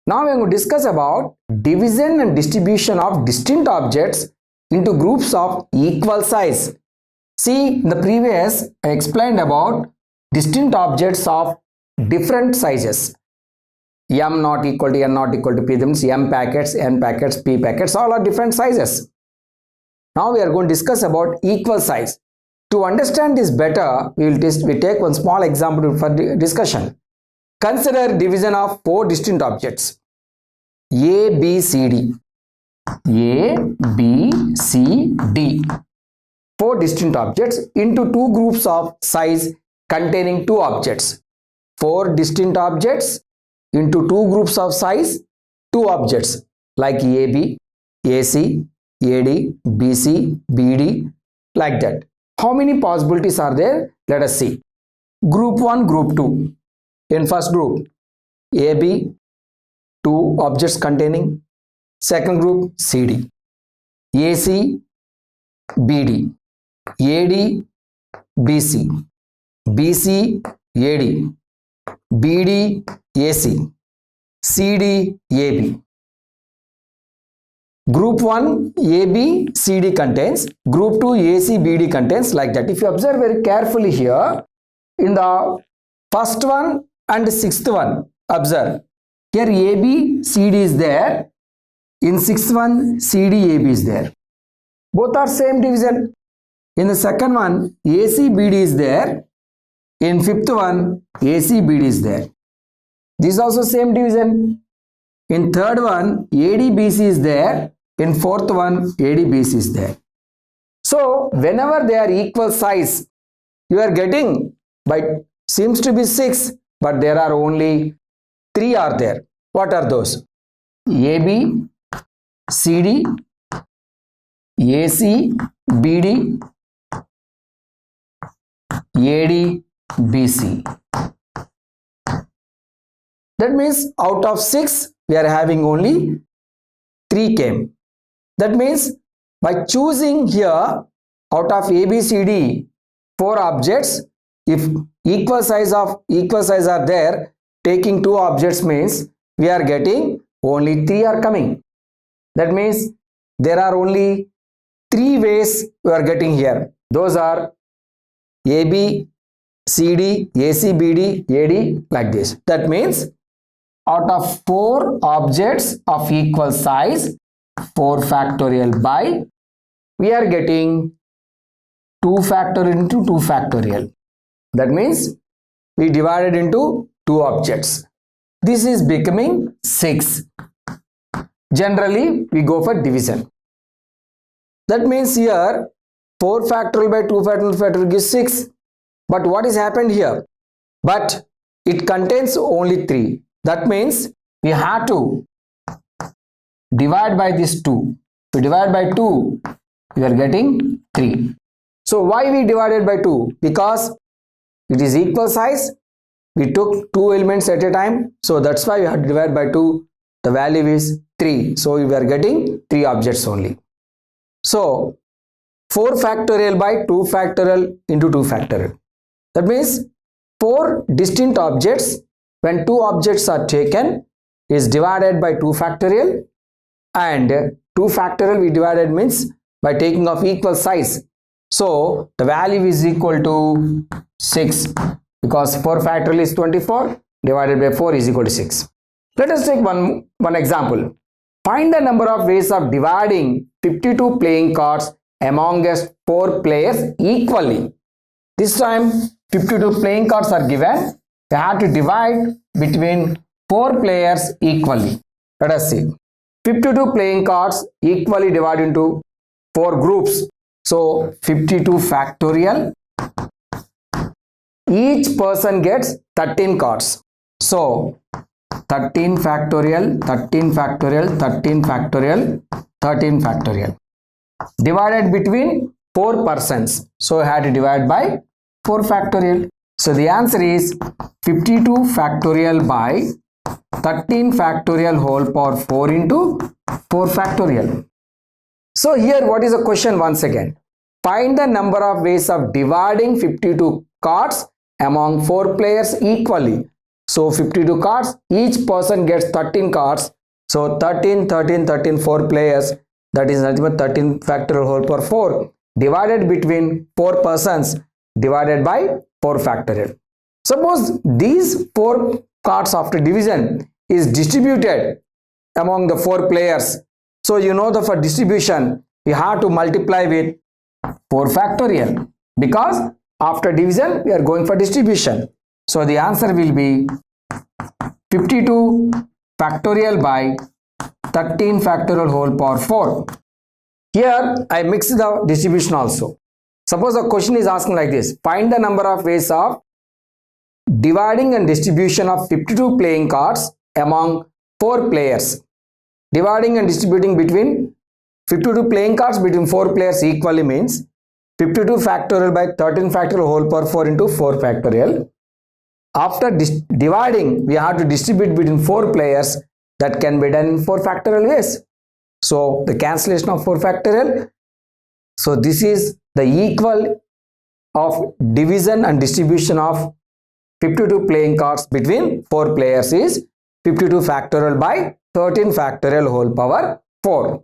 Now we are going to discuss about division and distribution of distinct objects into groups of equal size. See, in the previous I explained about distinct objects of different sizes. M not equal to N not equal to P, that means M packets, N packets, P packets, all are different sizes. Now we are going to discuss about equal size. To understand this better, we take one small example for the discussion. Consider division of four distinct objects A, B, C, D. A, B, C, D. Four distinct objects into two groups of size containing two objects. Four distinct objects into two groups of size, two objects like AB, AC, AD, BC, BD, like that. How many possibilities are there? Let us see. Group 1, Group 2. In first group, AB, two objects containing. Second group, CD. AC, BD. AD, BC. BC, AD. BD, AC. CD, AB. Group 1 AB CD contains, group 2 AC BD contains, like that. If you observe very carefully here, in the first one and sixth one, observe here AB CD is there, in sixth one CD AB is there. Both are same division. In the second one AC BD is there, in fifth one AC BD is there. This is also same division. In third one AD BC is there, in fourth one AD BC is there. So whenever they are equal size, you are getting by seems to be 6, but there are only 3 are there. What are those? AB, CD, AC, BD, AD, BC. That means out of 6 we are having only 3 came. That means by choosing here out of ABCD 4 objects, if equal size are there, taking 2 objects means we are getting only 3 are coming. That means there are only 3 ways we are getting here. Those are AB, CD, AC, BD, AD, like this. That means out of 4 objects of equal size, 4 factorial by, we are getting 2 factorial into 2 factorial. That means we divided into 2 objects. This is becoming 6. Generally, we go for division. That means here 4 factorial by 2 factorial gives 6. But what has happened here? But it contains only 3. That means we have to divide by this 2. To divide by 2, we are getting 3. So why we divided by 2? Because it is equal size. We took 2 elements at a time. So that's why we have to divide by 2. The value is 3. So we are getting 3 objects only. So 4 factorial by 2 factorial into 2 factorial. That means 4 distinct objects, when 2 objects are taken, is divided by 2 factorial, and 2 factorial we divided means by taking of equal size. So the value is equal to 6, because 4 factorial is 24 divided by 4 is equal to 6. Let us take one example. Find the number of ways of dividing 52 playing cards amongst 4 players equally. This time 52 playing cards are given. They have to divide between 4 players equally. Let us see. 52 playing cards equally divided into 4 groups. So 52 factorial. Each person gets 13 cards. So 13 factorial, 13 factorial, 13 factorial, 13 factorial. Divided between 4 persons. So I had to divide by 4 factorial. So the answer is 52 factorial by 13 factorial whole power 4 into 4 factorial. So here what is the question once again? Find the number of ways of dividing 52 cards among 4 players equally. So 52 cards, each person gets 13 cards. So 13, 13, 13, 4 players, that is nothing but 13 factorial whole power 4 divided between 4 persons divided by 4 factorial. Suppose these 4 cards after division is distributed among the 4 players. So you know that for distribution, we have to multiply with 4 factorial because after division, we are going for distribution. So the answer will be 52 factorial by 13 factorial whole power 4. Here I mix the distribution also. Suppose the question is asking like this. Find the number of ways of dividing and distribution of 52 playing cards among 4 players. Dividing and distributing between 52 playing cards between 4 players equally means 52 factorial by 13 factorial whole power 4 into 4 factorial. After dividing, we have to distribute between 4 players. That can be done in 4 factorial ways. So the cancellation of 4 factorial. So this is the equal of division and distribution of 52 playing cards between 4 players is 52 factorial by 13 factorial whole power 4.